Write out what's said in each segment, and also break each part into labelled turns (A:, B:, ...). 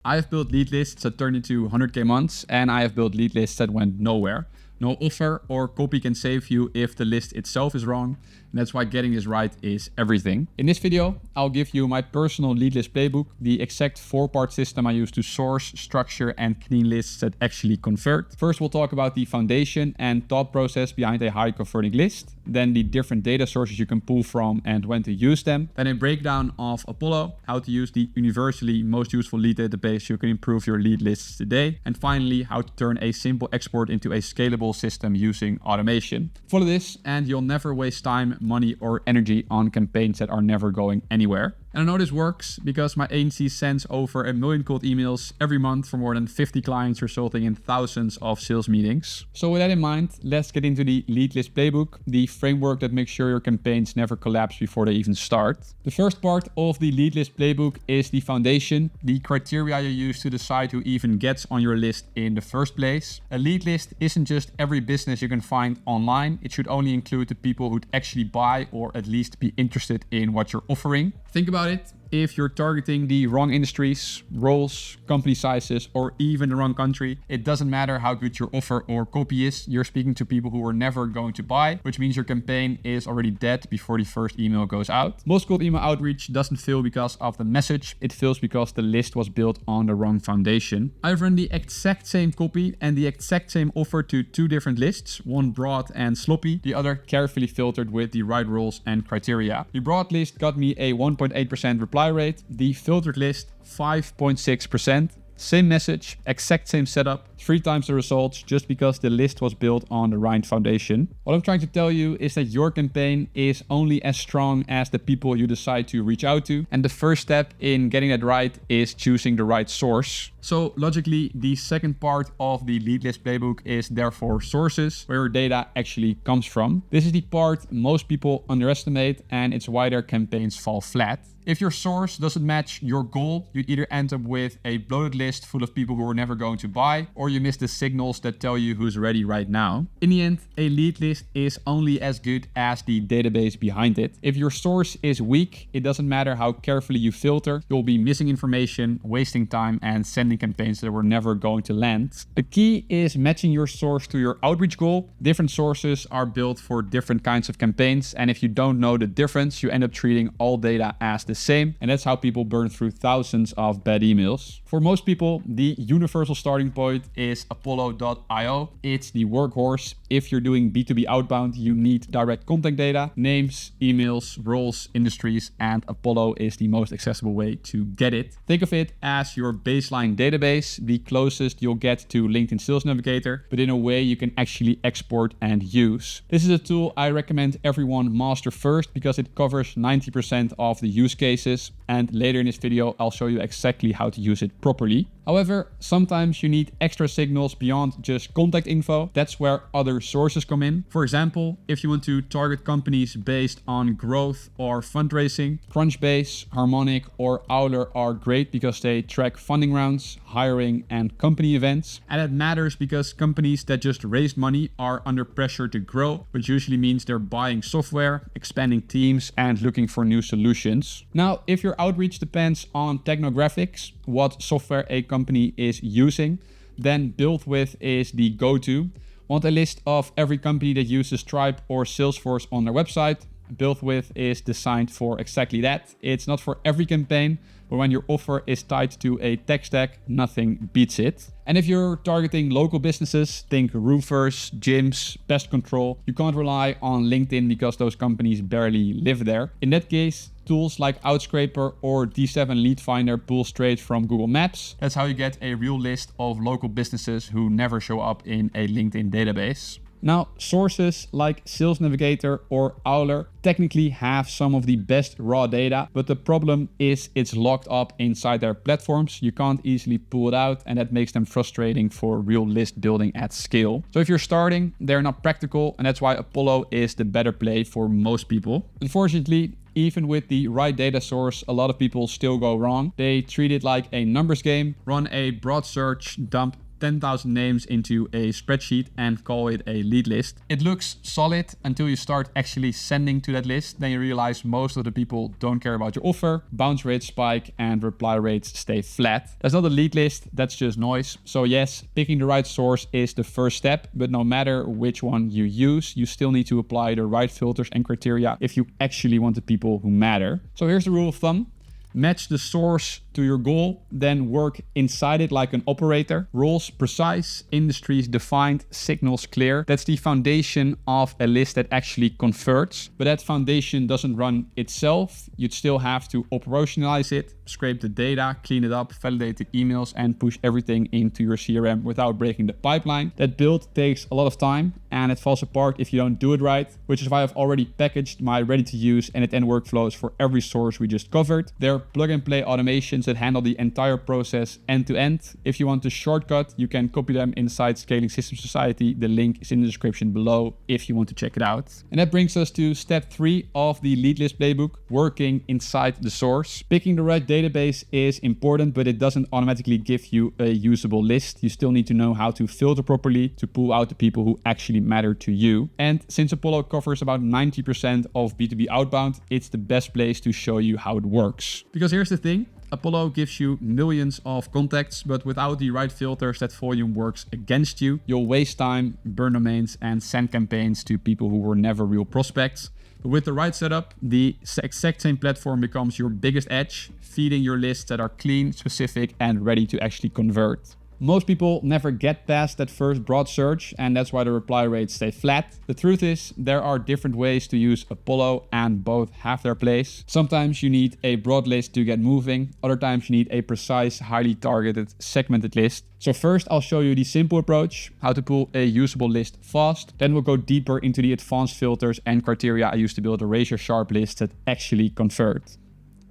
A: I have built lead lists that turned into 100K months, and I have built lead lists that went nowhere. No offer or copy can save you if the list itself is wrong. And that's why getting this right is everything. In this video, I'll give you my personal lead list playbook, the exact 4-part system I use to source, structure, and clean lists that actually convert. First, we'll talk about the foundation and thought process behind a high converting list. Then the different data sources you can pull from and when to use them. Then a breakdown of Apollo, how to use the universally most useful lead database so you can improve your lead lists today. And finally, how to turn a simple export into a scalable system using automation. Follow this and you'll never waste time, money, or energy on campaigns that are never going anywhere. And I know this works because my agency sends over 1 million cold emails every month for more than 50 clients, resulting in thousands of sales meetings. So with that in mind, let's get into the lead list playbook, the framework that makes sure your campaigns never collapse before they even start. The first part of the lead list playbook is the foundation, the criteria you use to decide who even gets on your list in the first place. A lead list isn't just every business you can find online. It should only include the people who'd actually buy or at least be interested in what you're offering. Think about it. If you're targeting the wrong industries, roles, company sizes, or even the wrong country, it doesn't matter how good your offer or copy is. You're speaking to people who are never going to buy, which means your campaign is already dead before the first email goes out. Most cold email outreach doesn't fail because of the message. It fails because the list was built on the wrong foundation. I've run the exact same copy and the exact same offer to 2 different lists, one broad and sloppy, the other carefully filtered with the right roles and criteria. The broad list got me a 1.8% reply rate, the filtered list 5.6%. Same message, exact same setup, 3 times the results just because the list was built on the right foundation. What I'm trying to tell you is that your campaign is only as strong as the people you decide to reach out to. And the first step in getting that right is choosing the right source. So logically, the second part of the lead list playbook is therefore sources, where your data actually comes from. This is the part most people underestimate, and it's why their campaigns fall flat. If your source doesn't match your goal, you'd either end up with a bloated list full of people who are never going to buy, or you miss the signals that tell you who's ready right now. In the end, a lead list is only as good as the database behind it. If your source is weak, it doesn't matter how carefully you filter, you'll be missing information, wasting time, and sending campaigns that were never going to land. The key is matching your source to your outreach goal. Different sources are built for different kinds of campaigns, and if you don't know the difference, you end up treating all data as the same, and that's how people burn through thousands of bad emails. For most people, the universal starting point is Apollo.io. It's the workhorse. If you're doing B2B outbound, you need direct contact data, names, emails, roles, industries, and Apollo is the most accessible way to get it. Think of it as your baseline database, the closest you'll get to LinkedIn Sales Navigator, but in a way you can actually export and use. This is a tool I recommend everyone master first because it covers 90% of the use cases, and later in this video I'll show you exactly how to use it properly. However, sometimes you need extra signals beyond just contact info. That's where other sources come in. For example, if you want to target companies based on growth or fundraising, Crunchbase, Harmonic, or Owler are great because they track funding rounds, hiring, and company events. And that matters because companies that just raised money are under pressure to grow, which usually means they're buying software, expanding teams, and looking for new solutions. Now, if your outreach depends on technographics, what software a company is using, then Build With is the go-to. Want a list of every company that uses Stripe or Salesforce on their website? Build With is designed for exactly that. It's not for every campaign, but when your offer is tied to a tech stack, nothing beats it. And if you're targeting local businesses, think roofers, gyms, pest control, you can't rely on LinkedIn because those companies barely live there. In that case, tools like Outscraper or D7 Lead Finder pull straight from Google Maps. That's how you get a real list of local businesses who never show up in a LinkedIn database. Now, sources like Sales Navigator or Owler technically have some of the best raw data, but the problem is it's locked up inside their platforms. You can't easily pull it out, and that makes them frustrating for real list building at scale. So if you're starting, they're not practical, and that's why Apollo is the better play for most people. Unfortunately, even with the right data source, a lot of people still go wrong. They treat it like a numbers game, run a broad search, dump 10,000 names into a spreadsheet and call it a lead list. It looks solid until you start actually sending to that list. Then you realize most of the people don't care about your offer, bounce rates spike, and reply rates stay flat. That's not a lead list, that's just noise. So yes, picking the right source is the first step, but no matter which one you use, you still need to apply the right filters and criteria if you actually want the people who matter. So here's the rule of thumb. Match the source to your goal, then work inside it like an operator. Roles precise, industries defined, signals clear. That's the foundation of a list that actually converts. But that foundation doesn't run itself. You'd still have to operationalize it, scrape the data, clean it up, validate the emails, and push everything into your CRM without breaking the pipeline. That build takes a lot of time and it falls apart if you don't do it right, which is why I've already packaged my ready-to-use n8n workflows for every source we just covered. They're plug-and-play automations that handle the entire process end-to-end. If you want a shortcut, you can copy them inside Scaling Systems Society. The link is in the description below if you want to check it out. And that brings us to step 3 of the lead list playbook, working inside the source. Picking the right database is important, but it doesn't automatically give you a usable list. You still need to know how to filter properly to pull out the people who actually matter to you. And since Apollo covers about 90% of B2B outbound, it's the best place to show you how it works. Because here's the thing. Apollo gives you millions of contacts, but without the right filters, that volume works against you. You'll waste time, burn domains, and send campaigns to people who were never real prospects. But with the right setup, the exact same platform becomes your biggest edge, feeding your lists that are clean, specific, and ready to actually convert. Most people never get past that first broad search, and that's why the reply rates stay flat. The truth is, there are different ways to use Apollo, and both have their place. Sometimes you need a broad list to get moving. Other times you need a precise, highly targeted, segmented list. So first I'll show you the simple approach, how to pull a usable list fast. Then we'll go deeper into the advanced filters and criteria I use to build a razor-sharp list that actually convert.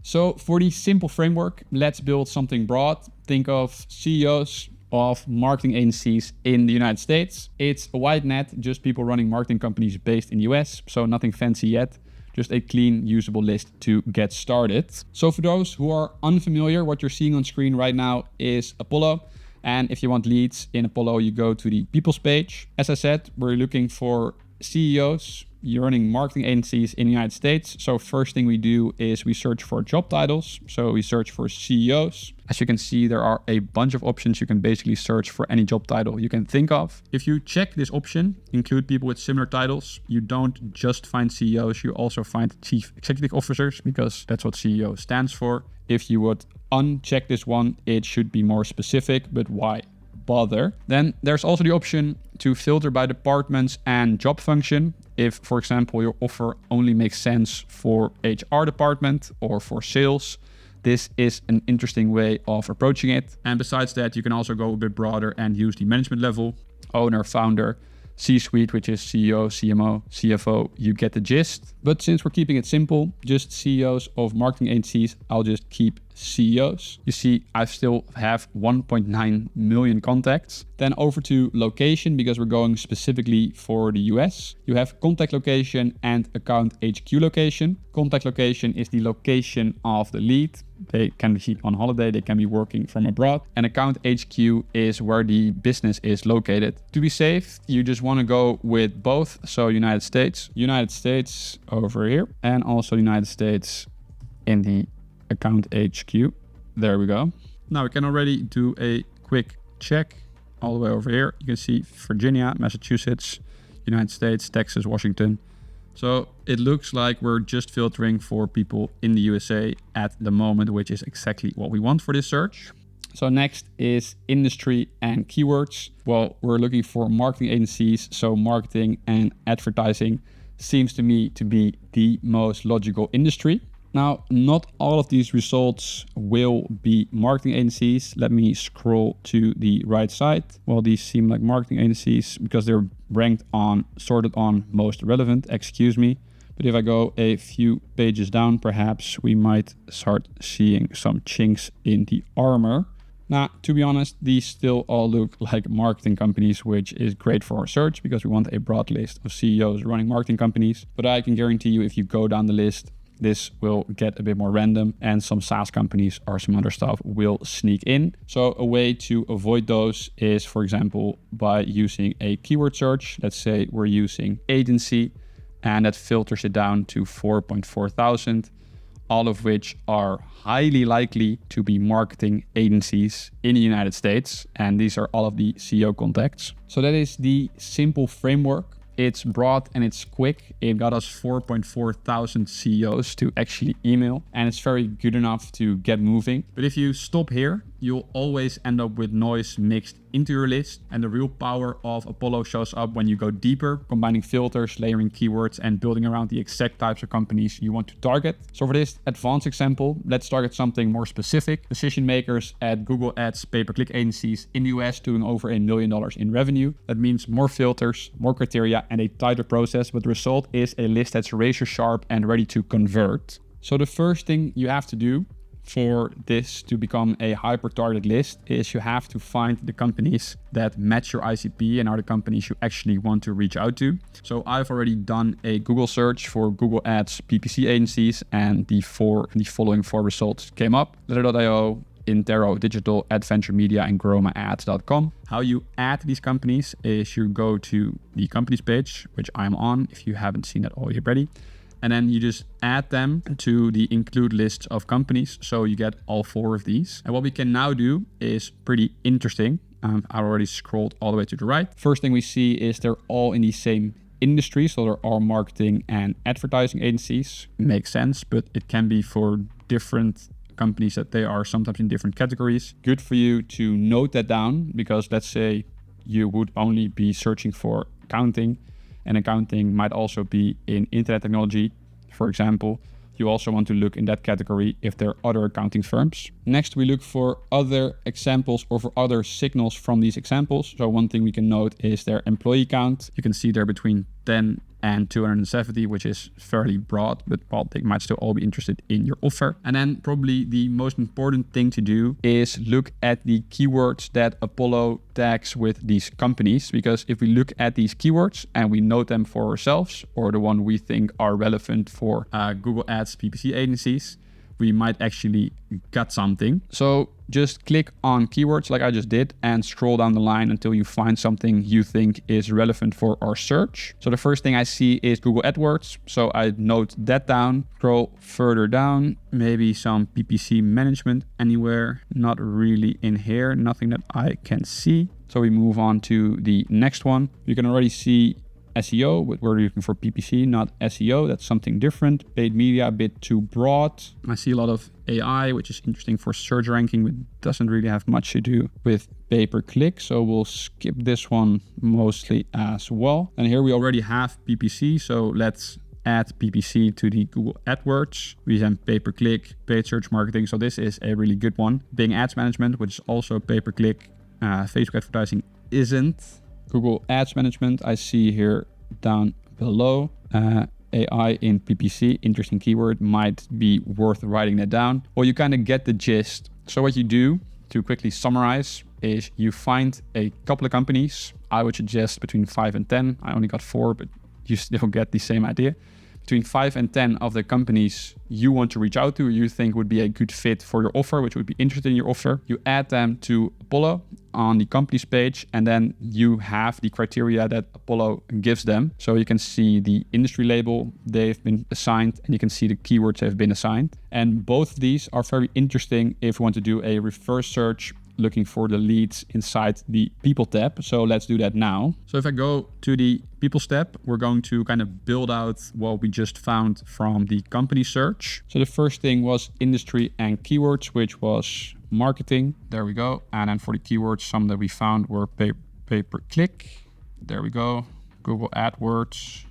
A: So for the simple framework, let's build something broad. Think of CEOs of marketing agencies in the United States. It's a wide net, just people running marketing companies based in the US, so nothing fancy yet, just a clean, usable list to get started. So for those who are unfamiliar, what you're seeing on screen right now is Apollo. And if you want leads in Apollo, you go to the People's page. As I said, we're looking for CEOs. You're running marketing agencies in the United States. So first thing we do is we search for job titles. So we search for CEOs. As you can see, there are a bunch of options. You can basically search for any job title you can think of. If you check this option, include people with similar titles, you don't just find CEOs, you also find chief executive officers, because that's what CEO stands for. If you would uncheck this one, it should be more specific, but why bother? Then there's also the option to filter by departments and job function. If, for example, your offer only makes sense for HR department or for sales, this is an interesting way of approaching it. And besides that, you can also go a bit broader and use the management level, owner, founder, C-suite, which is CEO, CMO, CFO, you get the gist. But since we're keeping it simple, just CEOs of marketing agencies, I'll just keep CEOs. You see, I still have 1.9 million contacts. Then over to location, because we're going specifically for the US. You have contact location and account HQ location. Contact location is the location of the lead. They can be on holiday, they can be working from abroad. And account HQ is where the business is located. To be safe, you just want to go with both. So United States over here, and also United States in the account HQ. There we go. Now we can already do a quick check all the way over here. You can see Virginia, Massachusetts, United States, Texas, Washington. So it looks like we're just filtering for people in the USA at the moment, which is exactly what we want for this search. So next is industry and keywords. Well, we're looking for marketing agencies. So marketing and advertising seems to me to be the most logical industry. Now, not all of these results will be marketing agencies. Let me scroll to the right side. Well, these seem like marketing agencies because they're ranked on, sorted on most relevant, excuse me. But if I go a few pages down, perhaps we might start seeing some chinks in the armor. Now, to be honest, these still all look like marketing companies, which is great for our search because we want a broad list of CEOs running marketing companies. But I can guarantee you, if you go down the list this will get a bit more random, and some SaaS companies or some other stuff will sneak in. So a way to avoid those is, for example, by using a keyword search. Let's say we're using agency, and that filters it down to 4.4 thousand, all of which are highly likely to be marketing agencies in the United States. And these are all of the CEO contacts. So that is the simple framework. It's broad and it's quick. It got us 4.4 thousand CEOs to actually email, and it's very good enough to get moving. But if you stop here, you'll always end up with noise mixed into your list, and the real power of Apollo shows up when you go deeper, combining filters, layering keywords, and building around the exact types of companies you want to target. So for this advanced example, let's target something more specific. Decision makers at Google Ads pay-per-click agencies in the US doing over $1 million in revenue. That means more filters, more criteria, and a tighter process, but the result is a list that's razor sharp and ready to convert. So the first thing you have to do for this to become a hyper-targeted list is you have to find the companies that match your ICP and are the companies you actually want to reach out to. So I've already done a Google search for Google Ads PPC agencies, and the following four results came up: Letter.io, Intero Digital, Adventure Media, and growmyads.com. How you add these companies is you go to the companies page, which I'm on if you haven't seen that already. And then you just add them to the include list of companies. So you get all four of these. And what we can now do is pretty interesting. I already scrolled all the way to the right. First thing we see is they're all in the same industry. So they're all marketing and advertising agencies. Makes sense, but it can be for different companies that they are sometimes in different categories. Good for you to note that down, because let's say you would only be searching for accounting, and accounting might also be in internet technology, for example. You also want to look in that category if there are other accounting firms. Next, we look for other examples or for other signals from these examples. So one thing we can note is their employee count. You can see they're between 10 and 270, which is fairly broad, but well, they might still all be interested in your offer. And then probably the most important thing to do is look at the keywords that Apollo tags with these companies, because if we look at these keywords and we note them for ourselves, or the one we think are relevant for Google Ads PPC agencies, we might actually get something. So just click on keywords like I just did and scroll down the line until you find something you think is relevant for our search. So the first thing I see is Google AdWords. So I note that down, scroll further down, maybe some PPC management anywhere, not really in here, nothing that I can see. So we move on to the next one. You can already see SEO, but we're looking for PPC, not SEO. That's something different. Paid media, a bit too broad. I see a lot of AI, which is interesting for search ranking, but doesn't really have much to do with pay-per-click. So we'll skip this one mostly as well. And here we already have PPC. So let's add PPC to the Google AdWords. We have pay-per-click, paid search marketing. So this is a really good one. Bing Ads Management, which is also pay-per-click. Facebook advertising isn't. Google Ads Management, I see here down below. AI in PPC, interesting keyword, might be worth writing that down. Well, you kind of get the gist. So what you do, to quickly summarize, is you find a couple of companies. I would suggest between 5 and 10. I only got 4, but you still get the same idea. Between 5 and 10 of the companies you want to reach out to, you think would be a good fit for your offer, which would be interested in your offer. You add them to Apollo on the company's page, and then you have the criteria that Apollo gives them. So you can see the industry label they've been assigned, and you can see the keywords have been assigned. And both of these are very interesting if you want to do a reverse search looking for the leads inside the people tab. So let's do that now. So if I go to the people tab, we're going to kind of build out what we just found from the company search. So the first thing was industry and keywords, which was marketing. There we go. And then for the keywords, some that we found were pay-per-click. There we go. Google AdWords.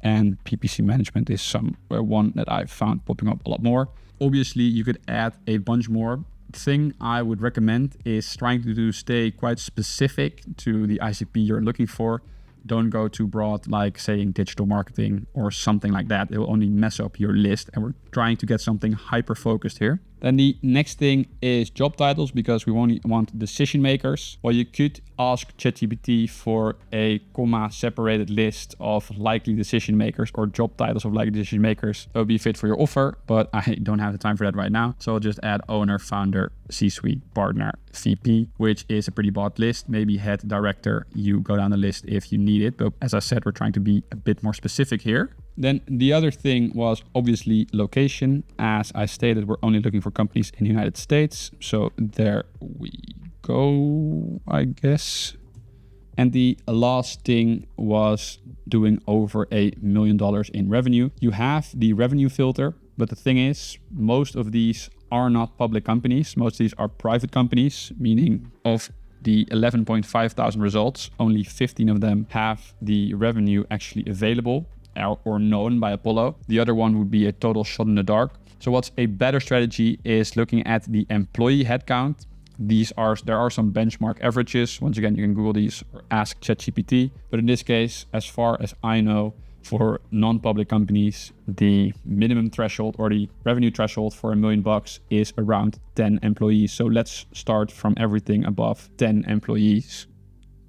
A: And PPC management is one that I found popping up a lot more. Obviously, you could add a bunch more. Thing I would recommend is trying to stay quite specific to the ICP you're looking for. Don't go too broad, like saying digital marketing or something like that. It will only mess up your list, and we're trying to get something hyper focused here. Then the next thing is job titles, because we only want decision makers. Well, you could ask ChatGPT for a comma separated list of likely decision makers or job titles of likely decision makers that would be fit for your offer, but I don't have the time for that right now. So I'll just add owner, founder, C-suite, partner, VP, which is a pretty broad list. Maybe head, director, you go down the list if you need it. But as I said, we're trying to be a bit more specific here. Then the other thing was obviously location. As I stated, we're only looking for companies in the United States. So there we go, I guess. And the last thing was doing over $1 million in revenue. You have the revenue filter, but the thing is, most of these are not public companies. Most of these are private companies, meaning of the 11.5 thousand results, only 15 of them have the revenue actually available or known by Apollo. The other one would be a total shot in the dark. So what's a better strategy is looking at the employee headcount. There are some benchmark averages. Once again, you can Google these or ask ChatGPT. But in this case, as far as I know, for non-public companies, the minimum threshold or the revenue threshold for $1 million is around 10 employees. So let's start from everything above 10 employees.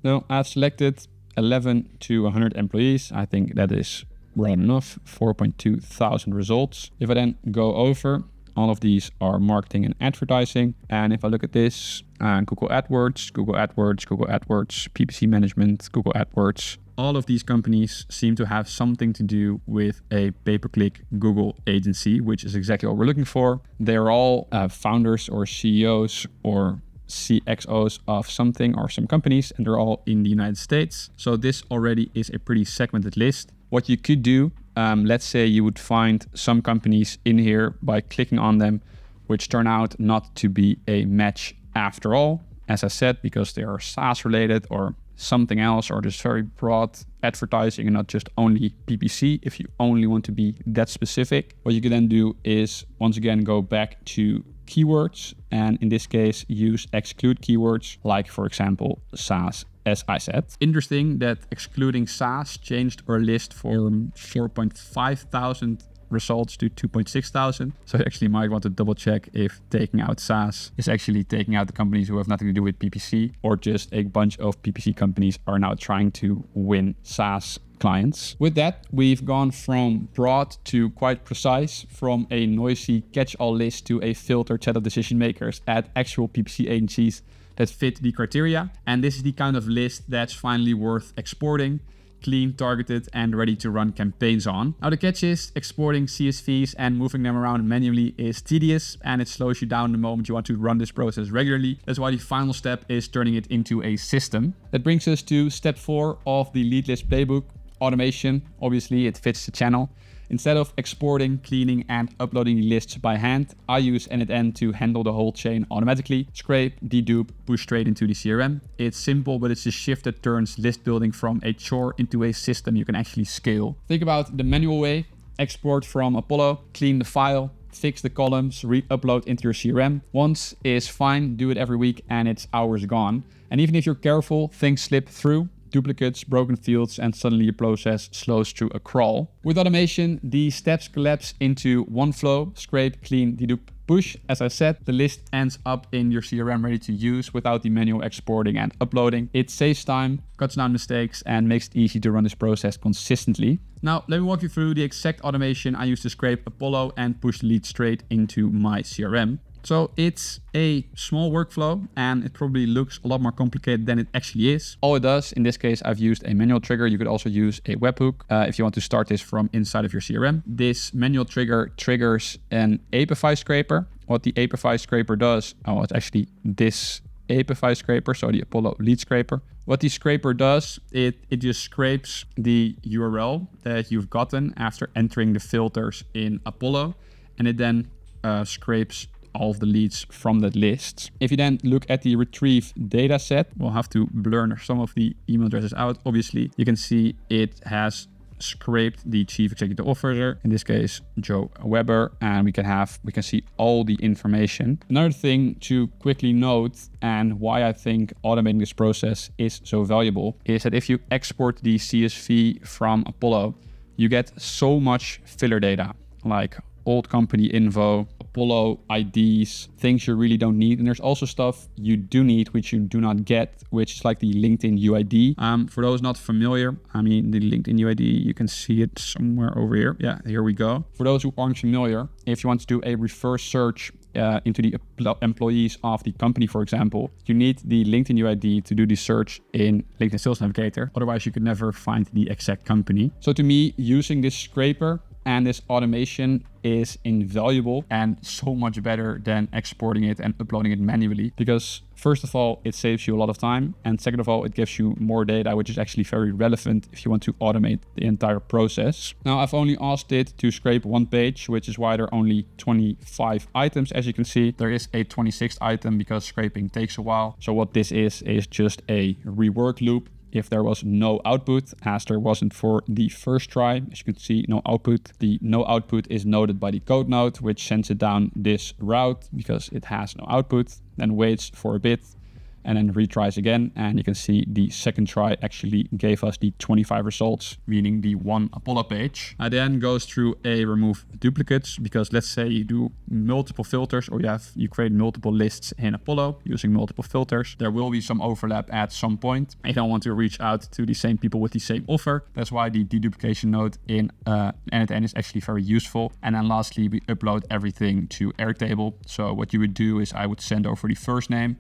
A: So I've selected 11 to 100 employees. I think that is broad enough, 4.2 thousand results. If I then go over, all of these are marketing and advertising. And if I look at this, Google AdWords, Google AdWords, Google AdWords, PPC management, Google AdWords, all of these companies seem to have something to do with a pay-per-click Google agency, which is exactly what we're looking for. They're all founders or CEOs or CXOs of something or some companies, and they're all in the United States. So this already is a pretty segmented list. What you could do, let's say you would find some companies in here by clicking on them, which turn out not to be a match after all, as I said, because they are SaaS related or something else, or just very broad advertising and not just only PPC. If you only want to be that specific, what you can then do is once again go back to keywords, and in this case use exclude keywords, like for example SaaS, as I said. Interesting that excluding SaaS changed our list from 4.5 thousand results to 2.6 thousand. So you actually might want to double check if taking out SaaS is actually taking out the companies who have nothing to do with PPC, or just a bunch of PPC companies are now trying to win SaaS clients. With that, we've gone from broad to quite precise, from a noisy catch-all list to a filtered set of decision makers at actual PPC agencies that fit the criteria. And this is the kind of list that's finally worth exporting, clean, targeted, and ready to run campaigns on. Now the catch is exporting CSVs and moving them around manually is tedious, and it slows you down the moment you want to run this process regularly. That's why the final step is turning it into a system. That brings us to step 4 of the lead list playbook, automation. Obviously it fits the channel. Instead of exporting, cleaning, and uploading the lists by hand, I use n8n to handle the whole chain automatically. Scrape, dedupe, push straight into the CRM. It's simple, but it's a shift that turns list building from a chore into a system you can actually scale. Think about the manual way: export from Apollo, clean the file, fix the columns, re-upload into your CRM. Once is fine, do it every week, and it's hours gone. And even if you're careful, things slip through. Duplicates, broken fields, and suddenly your process slows through a crawl. With automation, the steps collapse into one flow: scrape, clean, dedupe, push. As I said, the list ends up in your CRM ready to use without the manual exporting and uploading. It saves time, cuts down mistakes, and makes it easy to run this process consistently. Now, let me walk you through the exact automation I use to scrape Apollo and push the lead straight into my CRM. So it's a small workflow, and it probably looks a lot more complicated than it actually is. All it does, in this case, I've used a manual trigger. You could also use a webhook if you want to start this from inside of your CRM. This manual trigger triggers an Apify scraper. What the Apify scraper does, it's actually this Apify scraper, so the Apollo lead scraper. What the scraper does, it just scrapes the URL that you've gotten after entering the filters in Apollo, and it then scrapes all of the leads from that list. If you then look at the retrieve data set, we'll have to blur some of the email addresses out. Obviously, you can see it has scraped the chief executive officer, in this case Joe Weber, and we can see all the information. Another thing to quickly note, and why I think automating this process is so valuable, is that if you export the CSV from Apollo, you get so much filler data, like old company info, Apollo IDs, things you really don't need. And there's also stuff you do need, which you do not get, which is like the LinkedIn UID. For those not familiar, I mean, the LinkedIn UID, you can see it somewhere over here. Yeah, here we go. For those who aren't familiar, if you want to do a reverse search into the employees of the company, for example, you need the LinkedIn UID to do the search in LinkedIn Sales Navigator. Otherwise, you could never find the exact company. So to me, using this scraper and this automation is invaluable and so much better than exporting it and uploading it manually, because first of all, it saves you a lot of time, and second of all, it gives you more data, which is actually very relevant if you want to automate the entire process. Now, I've only asked it to scrape one page, which is why there are only 25 items. As you can see, there is a 26th item because scraping takes a while. So what this is just a rework loop. If there was no output, as there wasn't for the first try, as you can see, no output. The no output is noted by the code node, which sends it down this route because it has no output, then waits for a bit, and then retries again. And you can see the second try actually gave us the 25 results, meaning the one Apollo page. I then goes through a remove duplicates, because let's say you do multiple filters, or you create multiple lists in Apollo using multiple filters. There will be some overlap at some point. I don't want to reach out to the same people with the same offer. That's why the deduplication node in n8n is actually very useful. And then lastly, we upload everything to Airtable. So what you would do is I would send over the first name.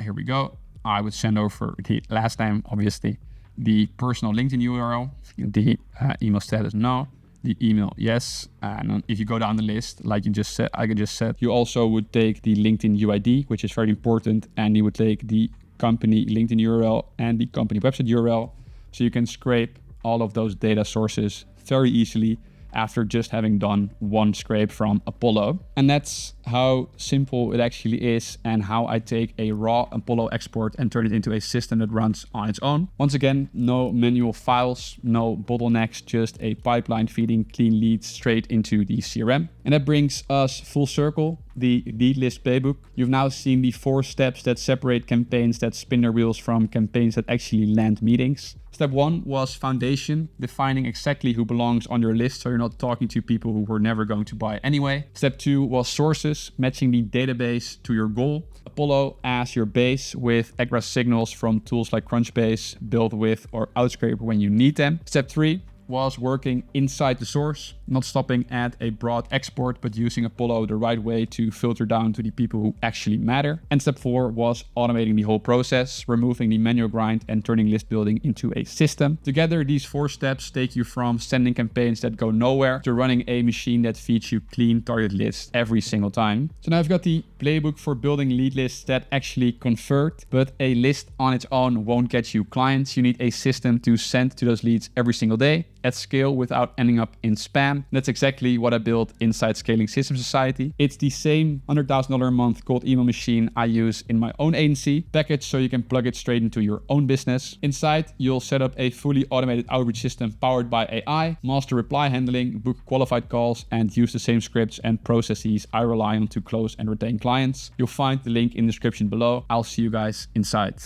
A: Here we go. I would send over the last name, obviously, the personal LinkedIn URL, the email status no, the email yes. And if you go down the list, like I just said, you also would take the LinkedIn UID, which is very important, and you would take the company LinkedIn URL and the company website URL. So you can scrape all of those data sources very easily after just having done one scrape from Apollo. And that's how simple it actually is, and how I take a raw Apollo export and turn it into a system that runs on its own. Once again, no manual files, no bottlenecks, just a pipeline feeding clean leads straight into the CRM. And that brings us full circle, the lead list playbook. You've now seen the 4 steps that separate campaigns that spin their wheels from campaigns that actually land meetings. Step 1 was foundation, defining exactly who belongs on your list, so you're not talking to people who were never going to buy anyway. Step 2 was sources, matching the database to your goal. Apollo as your base with egress signals from tools like Crunchbase, build with or outscraper when you need them. Step 3 was working inside the source, not stopping at a broad export, but using Apollo the right way to filter down to the people who actually matter. And step 4 was automating the whole process, removing the manual grind and turning list building into a system. Together, these 4 steps take you from sending campaigns that go nowhere to running a machine that feeds you clean target lists every single time. So now I've got the playbook for building lead lists that actually convert, but a list on its own won't get you clients. You need a system to send to those leads every single day at scale without ending up in spam. That's exactly what I built inside Scaling System Society. It's the same $100,000 a month cold email machine I use in my own agency, packaged so you can plug it straight into your own business. Inside, you'll set up a fully automated outreach system powered by AI, master reply handling, book qualified calls, and use the same scripts and processes I rely on to close and retain clients. You'll find the link in the description below. I'll see you guys inside.